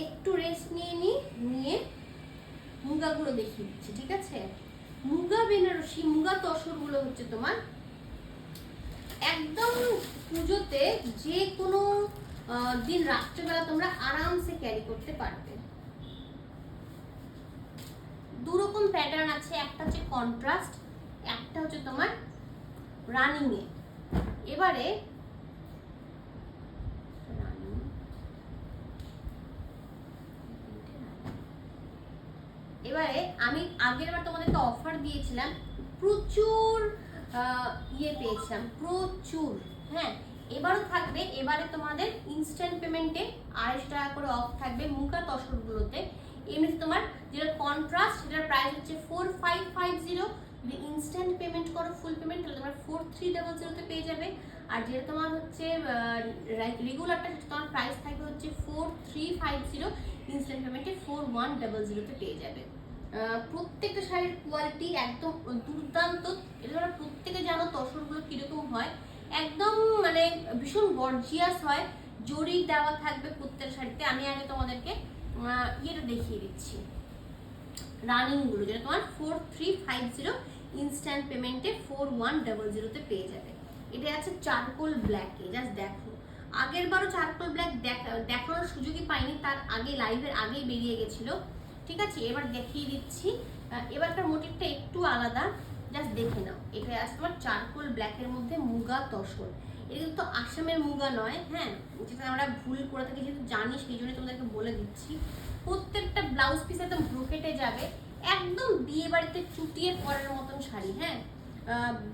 একটু রেস্ট নিয়ে মুগাগুলো দেখিয়ে দিচ্ছি, ঠিক আছে? মুগা বেনারসি, মুগা তসরগুলো হচ্ছে তোমার একদম পুজোতে যে কোনো দিন রাত্রেবেলা তোমরা আরামসে ক্যারি করতে পারবে। দুরকম প্যাটার্ন আছে, একটা হচ্ছে কন্ট্রাস্ট, একটা হচ্ছে তোমার রানিং এ। এবারে আমি আগের বার তোমাদেরকে অফার দিয়েছিলাম, প্রচুর ইয়ে পেয়েছিলাম, প্রচুর। হ্যাঁ, এবারও থাকবে। এবারে তোমাদের ইনস্ট্যান্ট পেমেন্টে 250 টাকা করে অফ থাকবে মুগা তসরগুলোতে। এমনিতে তোমার যেটা কন্ট্রাস্ট সেটার প্রাইস হচ্ছে 4550। যদি ইনস্ট্যান্ট পেমেন্ট করো ফুল পেমেন্ট তাহলে তোমার 4300 পেয়ে যাবে। আর যেটা তোমার হচ্ছে রেগুলারটা সেটা তোমার প্রাইস থাকবে হচ্ছে 4350, ইনস্ট্যান্ট পেমেন্টে 4100 পেয়ে যাবে। প্রত্যেকটা শাড়ির কোয়ালিটি একদম দুর্দান্ত। এটা তোমরা প্রত্যেকে জানো তসরগুলো কিরকম হয়, একদম মানে ভীষণ গর্জিয়াস হয়। জরি দেওয়া থাকবে প্রত্যেক শাড়িতে। আমি আগে তোমাদেরকে ইয়েটা দেখিয়ে দিচ্ছি, রানিংগুলো, যেটা তোমার 4350, ইনস্ট্যান্ট পেমেন্টে 4100 পেয়ে যাবে। এটা আছে চারকোল ব্ল্যাকে, জাস্ট দেখো। আগের বারও চারকোল ব্ল্যাক দেখানোর সুযোগই পাইনি, তার আগে লাইভের আগেই বেরিয়ে গেছিল, ঠিক আছে? এবার দেখিয়ে দিচ্ছি এবারকার মোটিভটা একটু আলাদা, জাস্ট দেখে নাও। এটা আছে তোমার চারকোল ব্ল্যাকের মধ্যে মুগা তসর। এটা কিন্তু আসামের মুগা নয়, হ্যাঁ, যেটা আমরা ভুল করে থাকি, যেহেতু জানি সেই জন্য তোমাদেরকে বলে দিচ্ছি। প্রত্যেকটা ব্লাউজ পিস একদম ব্রোকেটে যাবে, একদম বিয়ে বাড়িতে চুটিয়ে পরার মতন শাড়ি, হ্যাঁ।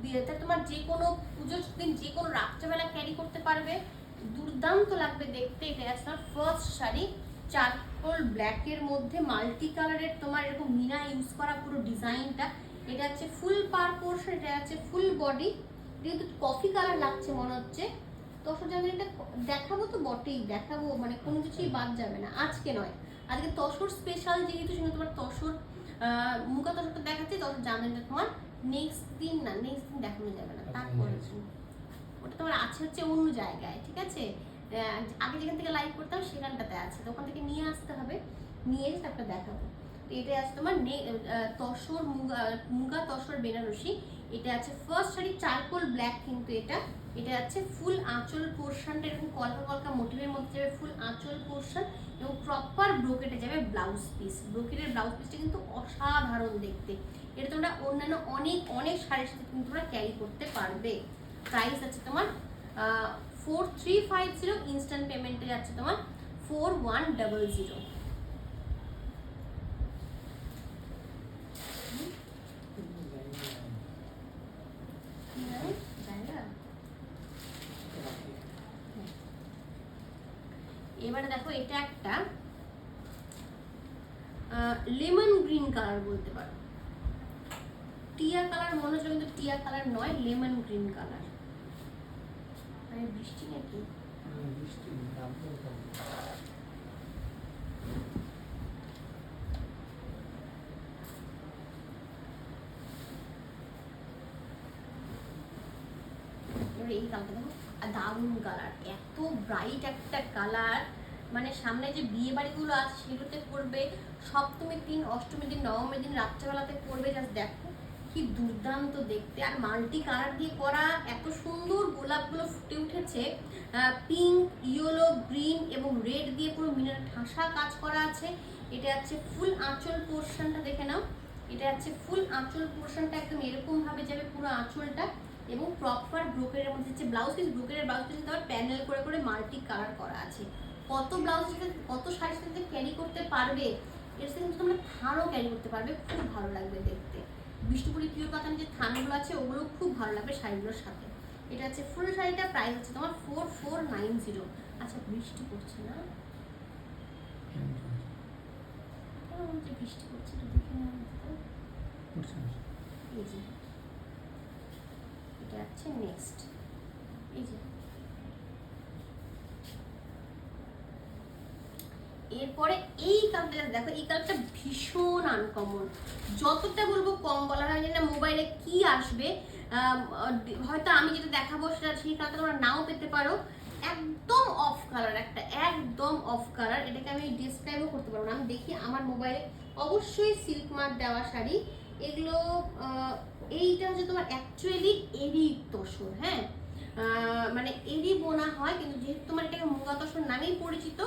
বিয়েতে তোমার যে কোনো পুজোর দিন যে কোনো রাত্রেবেলা ক্যারি করতে পারবে, দুর্দান্ত লাগবে দেখতে। এটা আছে তোমার ফার্স্ট শাড়ি, চারকোল ব্ল্যাকের মধ্যে মাল্টি কালারের তোমার এরকম মিনা ইউজ করা পুরো ডিজাইনটা। এটা হচ্ছে ফুল পার পোর্শন, এটা হচ্ছে ফুল বডি। কিন্তু কফি কালার লাগছে মনে হচ্ছে। তসর জামদানিটা দেখাবো তো বটেই, দেখাবো, মানে কোনো কিছুই বাদ যাবে না। আজকে নয়, আজকে তসর স্পেশাল যেহেতু, সেখানে তোমার তসর মুগা তসরটা দেখাচ্ছি। তসর জামদানিটা তোমার নেক্সট দিন দেখানো যাবে না, তারপরে ওটা তোমার আছে হচ্ছে অন্য জায়গায়, ঠিক আছে। আগে যেখান থেকে লাইভ করতাম সেখানটাতে আছে, তো ওখান থেকে নিয়ে আসতে হবে, নিয়ে এসে তারপরে দেখাবো। তো এটা আছে তোমার তসর মুগা তসর বেনারসি। এটা আছে ফার্স্ট শাড়ি, চারকোল ব্ল্যাক, কিন্তু এটা আছে ফুল আঁচল পোর্শনটা এরকম কলকা কলকা মোটিভের মধ্যে যাবে, ফুল আঁচল পোর্শন এবং প্রপার ব্রোকেটে যাবে ব্লাউজ পিস। ব্রোকেটের ব্লাউজ পিসটা কিন্তু অসাধারণ দেখতে। এটা তোমরা অন্যান্য অনেক শাড়ির সাথে কিন্তু তোমরা ক্যারি করতে পারবে। প্রাইস আছে তোমার 4350, ইনস্ট্যান্ট পেমেন্টে যাচ্ছে তোমার 4100। এবারে দেখো, এটা একটা লেমন গ্রিন কালার বলতে পারো, টিয়া কালার মনে হচ্ছে কিন্তু টিয়া কালার নয়, লেমন গ্রিন কালার। মানে বৃষ্টি নাকি? বৃষ্টি এই কালারটা দেখো, দারুণ কালার, এত ব্রাইট একটা কালার। মানে সামনে যে বিয়ে বাড়িগুলো আছে সেগুলোতে পরবে, সপ্তমীর দিন, অষ্টমীর দিন, নবমীর দিন রাত্রেবেলাতে পরবে, জাস্ট দেখো কি দুর্দান্ত দেখতে। আর মাল্টি কালার দিয়ে করা, এত সুন্দর গোলাপগুলো ফুটে উঠেছে, পিঙ্ক, ইয়েলো, গ্রিন এবং রেড দিয়ে পুরো মিনার ঠাসা কাজ করা আছে। এটা হচ্ছে ফুল আঁচল পোর্শনটা, দেখে নাও। এটা হচ্ছে ফুল আঁচল পোর্শনটা একদম এরকম ভাবে যাবে পুরো আঁচলটা, এবং প্রপার ব্রোকেটের মধ্যে হচ্ছে ব্লাউজ পিস। ব্রোকেটের ব্লাউজ পিস তোমার প্যানেল করে করে মাল্টি কালার করা আছে। কত ব্লাউজ কত শাড়ির সাথে ক্যারি করতে পারবে, এর সাথে কিন্তু তোমরা থানও ক্যারি করতে পারবে, খুব ভালো লাগবে দেখতে। বিষ্ণুপুরি পিওর কটন যে থানগুলো আছে ওগুলো খুব ভালো লাগবে শাড়িগুলোর সাথে। এটা হচ্ছে ফুল শাড়িটা, প্রাইস হচ্ছে তোমার 4490। আচ্ছা, বৃষ্টি পড়ছে না? বৃষ্টি পড়ছে, দেখে না। এই যে এটা হচ্ছে নেক্সট, এই যে এরপরে এই কালারটা দেখো, এই কালারটা ভীষণ আনকমন। যতটা বলবো কম বলা হয়, যে না মোবাইলে কি আসবে, হয়তো আমি যেটা দেখাবো সেটা সেই কালারটা তোমরা নাও পেতে পারো। একদম অফ কালার, একটা একদম অফ কালার। এটাকে আমি ডিসক্রাইবও করতে পারবো না। আমি দেখি আমার মোবাইলে, অবশ্যই সিল্ক মার্ক দেওয়া শাড়ি এগুলো। এইটা হচ্ছে তোমার অ্যাকচুয়ালি এরি তসর, হ্যাঁ, মানে এরি বোনা হয়, কিন্তু যেহেতু তোমার এটাকে মুগা তসর নামেই পরিচিত,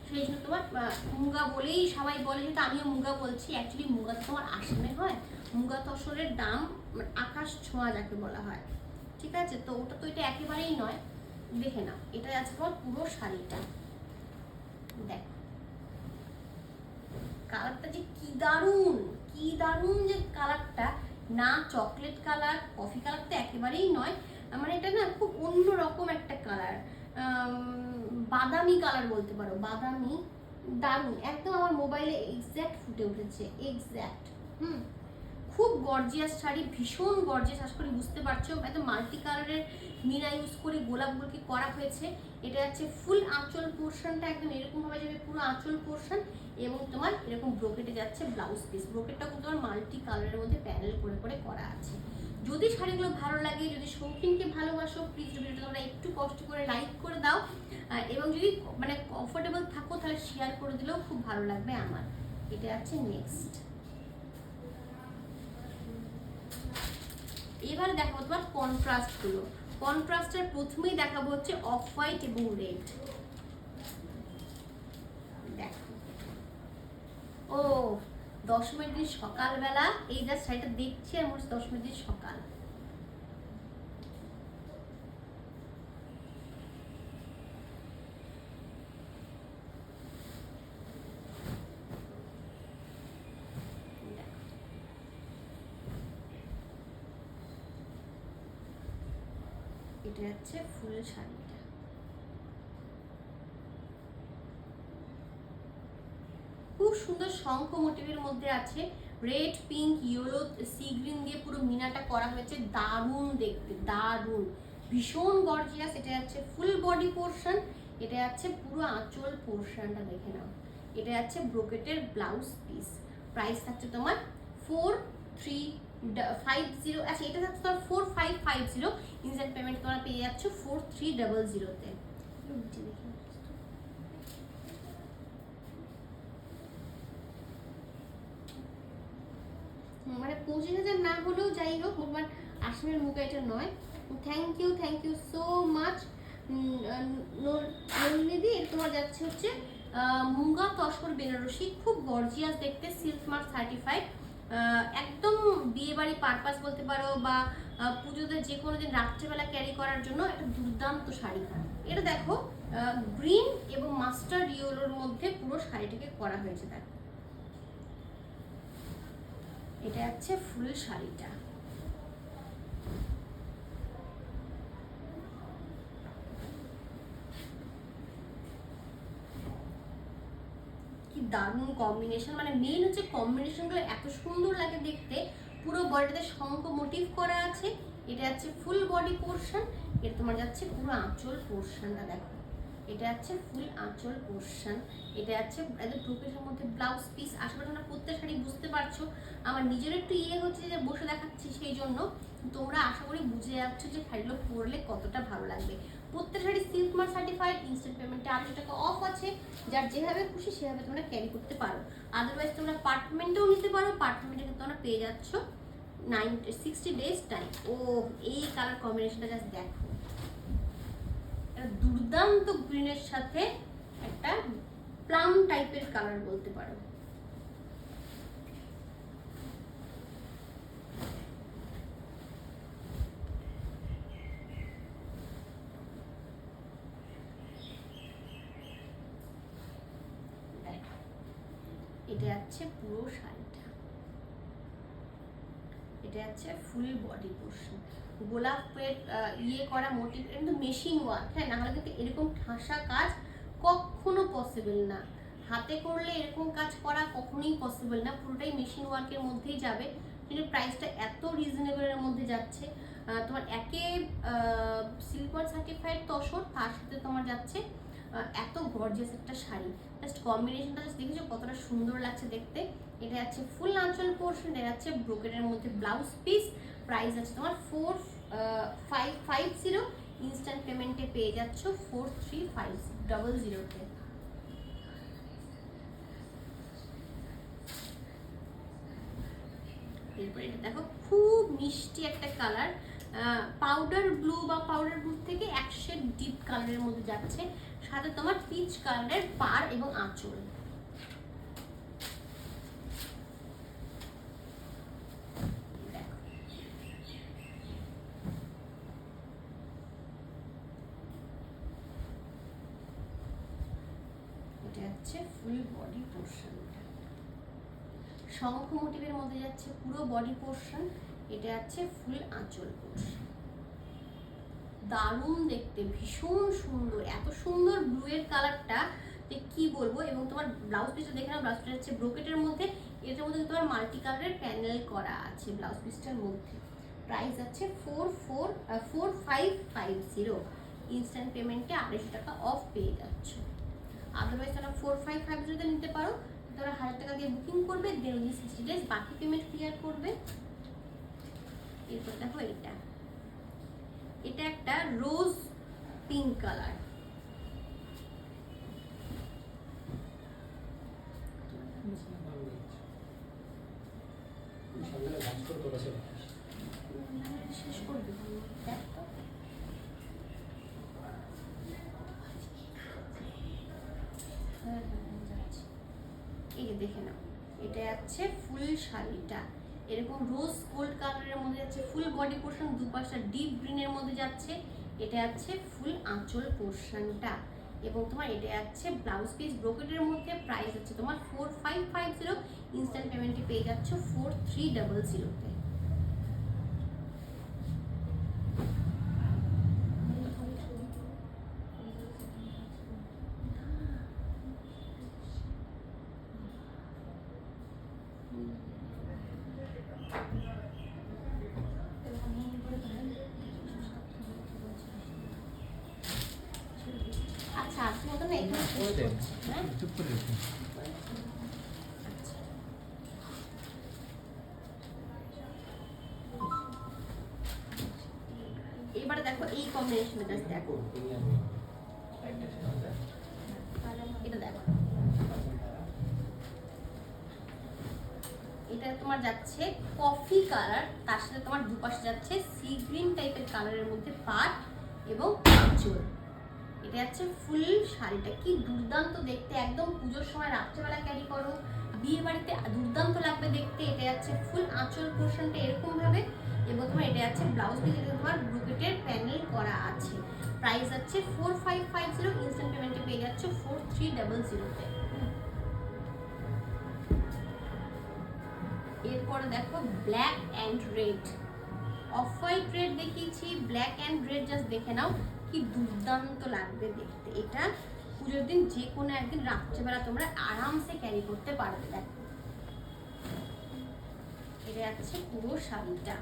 সেই জন্য তোমার মুগা বলেই সবাই বলে, যেহেতু আমিও মুগা বলছি। অ্যাকচুয়ালি মুগা তোমার আসামে হয়। মুগা তসরের দাম আকাশ ছোঁয়া যাকে বলা হয়, ঠিক আছে। তো ওটা তো এটা একেবারেই নয়, দেখে নাও। এটা আছে তোমার পুরো শাড়িটা, দেখো কালারটা যে কি দারুণ, কি দারুণ যে কালারটা, না চকলেট কালার, কফি কালার তো একেবারেই নয়, মানে এটা না খুব অন্যরকম একটা কালার, বাদামি কালার বলতে পারো, বাদামি, দারুণ একদম। আমার মোবাইলে এক্স্যাক্ট ফুটে উঠেছে, এক্স্যাক্ট। খুব গর্জিয়াস শাড়ি, ভীষণ গর্জিয়াস, আশা করি বুঝতে পারছো। একদম মাল্টি কালারের মিনা ইউজ করে গোলাপগুলোকে করা হয়েছে। এটা হচ্ছে ফুল আঁচল পোর্শনটা, একদম এরকম ভাবে যাবে পুরো আঁচল পোর্শন, এবং তোমার এরকম ব্রোকেটে যাচ্ছে ব্লাউজ পিস। ব্রোকেটটা কিন্তু তোমার মাল্টি কালারের মধ্যে প্যানেল করে করে করা আছে। যদি শাড়িগুলো ভালো লাগে, যদি শৌখিনকে ভালোবাসো, প্লিজ ভিডিওটা তোমরা একটু কষ্ট করে লাইক করে দাও, এবং যদি মানে কমফোর্টেবল থাকো তাহলে শেয়ার করে দিলেও খুব ভালো লাগবে আমার। এটা হচ্ছে নেক্সট। এবারে দেখাবো তোমার কন্ট্রাস্ট গুলো। কন্ট্রাস্টের প্রথমেই দেখাবো হচ্ছে অফ হোয়াইট এবং রেড। দেখো, ও দশমীর দিন সকালবেলা এই যা শাড়িটা দেখছি আর মনে হচ্ছে দশমীর দিন সকাল। এটা হচ্ছে ফুল শাড়িটা, খুব সুন্দর শঙ্খ মোটিভের মধ্যে আছে, red pink yellow sea green দিয়ে পুরো মিনাটা করা হয়েছে, দারুণ দেখতে, দারুণ, ভীষণ গর্জিয়াস। এটা হচ্ছে ফুল বডি পোর্শন, এটা হচ্ছে পুরো আঁচল পোর্শনটা দেখে নাও। এটা হচ্ছে ব্রোকেটের ব্লাউজ পিস। প্রাইস থাকছে তোমার 4350, আচ্ছা এটা থাকছে তোমার 4550, ইনস্ট্যান্ট পেমেন্ট তোমরা পেয়ে যাচ্ছ 4300-তে। মানে 25,000 না হলেও যাই হোক, বাট আসামের মুখ এটা নয়। থ্যাংক ইউ সো মাচ নলিদি। তোমার যাচ্ছে হচ্ছে মুগা তসর বেনারসি, খুব গর্জিয়াস দেখতে, সিল্ক মার্ক সার্টিফাইড, একদম বিয়ে বাড়ি পারপাস বলতে পারো, বা পুজোতে যে কোনো দিন রাত্রেবেলা ক্যারি করার জন্য একটা দুর্দান্ত শাড়ি। এটা দেখো গ্রিন এবং মাস্টার্ড ইয়েলোর মধ্যে পুরো শাড়িটাকে করা হয়েছে। দেখো এটা হচ্ছে ফুল শাড়িটা, কি দারুণ কম্বিনেশন, মানে মেন হচ্ছে কম্বিনেশনগুলো এত সুন্দর লাগে দেখতে। পুরো বডিতে শঙ্খ মোটিভ করা আছে, এটা হচ্ছে ফুল বডি পোর্শন, এটা তোমার যাচ্ছে পুরো আঁচল পোর্শনটা দেখো, এটা হচ্ছে ফুল আঁচল পোর্শন, এটা হচ্ছে একদম ব্রোকেটের মধ্যে ব্লাউজ পিস। আশা করি তোমরা প্রত্যেক শাড়ি বুঝতে পারছো, আমার নিজের একটু হচ্ছে যে বসে দেখাচ্ছি সেই জন্য, তোমরা আশা করি বুঝে যাচ্ছ যে শাড়িগুলো পরলে কতটা ভালো লাগবে। প্রত্যেক sari silk mark certified, instant পেমেন্টে 800 টাকা অফ আছে, যার যেভাবে খুশি সেভাবে তোমরা ক্যারি করতে পারো। আদারওয়াইজ তোমরা পার্টমেন্টেও নিতে পারো, পার্টমেন্টে তোমরা পেয়ে যাচ্ছ 60 ডেজ টাইম। ও এই কালার কম্বিনেশনটা জাস্ট দেখো, দুর্দান্ত গ্রিনের সাথে একটা প্লাম টাইপের কালার বলতে পারো। এটা হচ্ছে পুরো শাড়িটা, এটা হচ্ছে ফুল বডি পোর্শন, গোলাপের করা মোটিভ, এটা কিন্তু মেশিন ওয়ার্ক, হ্যাঁ, না হলে কিন্তু এরকম ঠাসা কাজ কখনো পসিবল না, হাতে করলে এরকম কাজ করা কখনোই পসিবল না, পুরোটাই মেশিন ওয়ার্কের মধ্যেই যাবে। কিন্তু প্রাইসটা এত রিজনেবলের মধ্যে যাচ্ছে, তোমার একে সিল্ক মার্ক সার্টিফাইড তসর, তার সাথে তোমার যাচ্ছে এত গর্জিয়াস একটা শাড়ি, জাস্ট কম্বিনেশনটা জাস্ট দেখেছো কতটা সুন্দর লাগছে দেখতে। এটা আছে ফুল আঁচল পোর্শন, এটা আছে ব্রোকেটের মধ্যে ব্লাউজ পিস। প্রাইস আছে তোমার 4550, ইনস্ট্যান্ট পেমেন্টে পেয়ে যাচ্ছ 4350-তে। এরপর এটা দেখো খুব মিষ্টি একটা কালার, পাউডার ব্লু বা পাউডার ব্লু থেকে এক শেড ডিপ কালারের মধ্যে যাচ্ছে, সাথে তোমার পিচ কালারের পার এবং আঁচল। এটা হচ্ছে ফুল বডি পোর্শনটা, শঙ্খ মোটিভের মধ্যে যাচ্ছে পুরো বডি পোর্শন, এটা হচ্ছে ফুল আঁচল পোর্শন, দারুণ দেখতে, ভীষণ সুন্দর, এত সুন্দর ব্লু এর কালারটা যে কি বলবো। এবং তোমার ব্লাউজ পিসটা দেখে নাও, ব্লাউজ পিসটা হচ্ছে ব্রোকেটের মধ্যে, এটার মধ্যে তোমার মাল্টি কালারের প্যানেল করা আছে ব্লাউজ পিসটার মধ্যে। প্রাইস আছে 4550, ইনস্ট্যান্ট পেমেন্টে 250 টাকা অফ পেয়ে যাচ্ছ। আদারওয়াইজ তোমরা 4550 নিতে পারো, তোমরা 1000 টাকা দিয়ে বুকিং করবে, দেন 60 ডেজ বাকি পেমেন্ট ক্লিয়ার করবে। এরপর দেখো এটা, এটা একটা রোজ পিঙ্ক কালার, শেষ করবে এই যে দেখে নাও, এটা যাচ্ছে ফুল শাড়িটা এরকম রোজ গোল্ড কালারের মধ্যে যাচ্ছে, ফুল বডি পোর্শন, দুপাশটা ডিপ গ্রিনের মধ্যে যাচ্ছে। এটা যাচ্ছে ফুল আঁচল পোর্শনটা, এবং তোমার এটা যাচ্ছে ব্লাউজ পিস ব্রোকেটের মধ্যে। প্রাইস হচ্ছে তোমার 4550, ইনস্ট্যান্ট পেমেন্টে পেয়ে যাচ্ছ 4300-তে। আচ্ছা আপনি মতো না এখানে হ্যাঁ চুপ করে রেখে। এবারে দেখো এই কম্বিনেশনটা জাস্ট দেখো, এটা দেখো, এটা তোমার যাচ্ছে কফি কালার, তার সাথে তোমার দুপাশে যাচ্ছে সি গ্রিন টাইপের কালারের মধ্যে পাট এবং আঁচল। এটা যাচ্ছে ফুল শাড়িটা, কি দুর্দান্ত দেখতে, একদম পুজোর সময় রাত্রেবেলা ক্যারি করো, বিয়ে বাড়িতে দুর্দান্ত লাগবে দেখতে। এটা যাচ্ছে ফুল আঁচল পোর্শনটা এরকম ভাবে, এবং তোমার এটা যাচ্ছে ব্লাউজ পিস, এটা তোমার ব্রোকেটের প্যানেল করা আছে। প্রাইস আছে 4550, ইনস্ট্যান্ট পেমেন্টে পেয়ে যাচ্ছ 4300-তে। এরপরে দেখো black and red, off white red দেখিয়েছি, ব্ল্যাক অ্যান্ড রেড জাস্ট দেখে নাও কি দুর্দান্ত লাগবে দেখতে। এটা পুজোর দিন যে কোনো একদিন রাত্রেবেলা তোমরা আরামসে ক্যারি করতে পারবে। দেখো এটা যাচ্ছে পুরো শাড়িটা।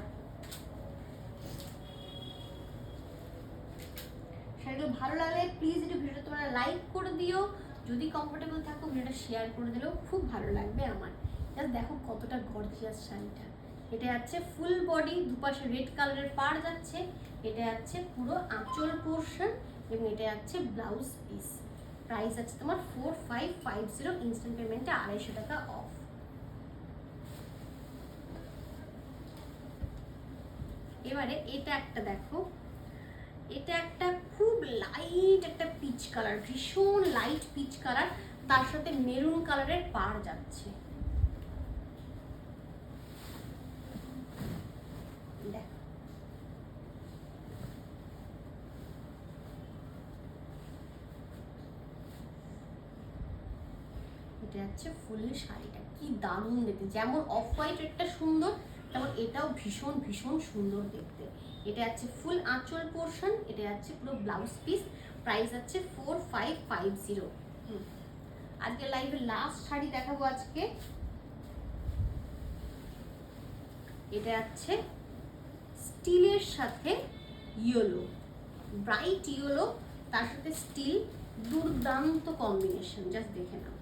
শাড়িগুলো ভালো লাগলে প্লিজ একটু ভিডিওটা তোমরা লাইক করে দিও, যদি কমফোর্টেবল থাকো ভিডিওটা শেয়ার করে দিলেও খুব ভালো লাগবে আমার। জাস্ট দেখো কতটা গর্জিয়াস শাড়িটা। এটা যাচ্ছে ফুল বডি, দুপাশে রেড কালারের পাড় যাচ্ছে। এটা যাচ্ছে পুরো আঁচল পোর্শন, এবং এটা যাচ্ছে ব্লাউজ পিস। প্রাইস আছে তোমার 4550, ইনস্ট্যান্ট পেমেন্টে 250 টাকা অফ। এবারে এটা একটা দেখো, এটা একটা খুব লাইট একটা পিচ কালার, ভীষণ লাইট পিচ কালার, তার সাথে মেরুন কালারের পাড় যাচ্ছে। এটা হচ্ছে ফুল শাড়িটা, কি দারুণ দেখতে, যেমন অফ হোয়াইট রেডটা সুন্দর, তেমন এটাও ভীষণ ভীষণ সুন্দর দেখতে। এটা হচ্ছে ফুল আঁচল পোর্শন, এটা হচ্ছে পুরো ব্লাউজ পিস। প্রাইস হচ্ছে 4550। আজকে লাইভে লাস্ট শাড়ি দেখাবো আজকে। এটা হচ্ছে স্টিলের সাথে ইয়েলো, ব্রাইট ইয়েলো, তার সাথে স্টিল, দুর্দান্ত কম্বিনেশন, জাস্ট দেখে নাও।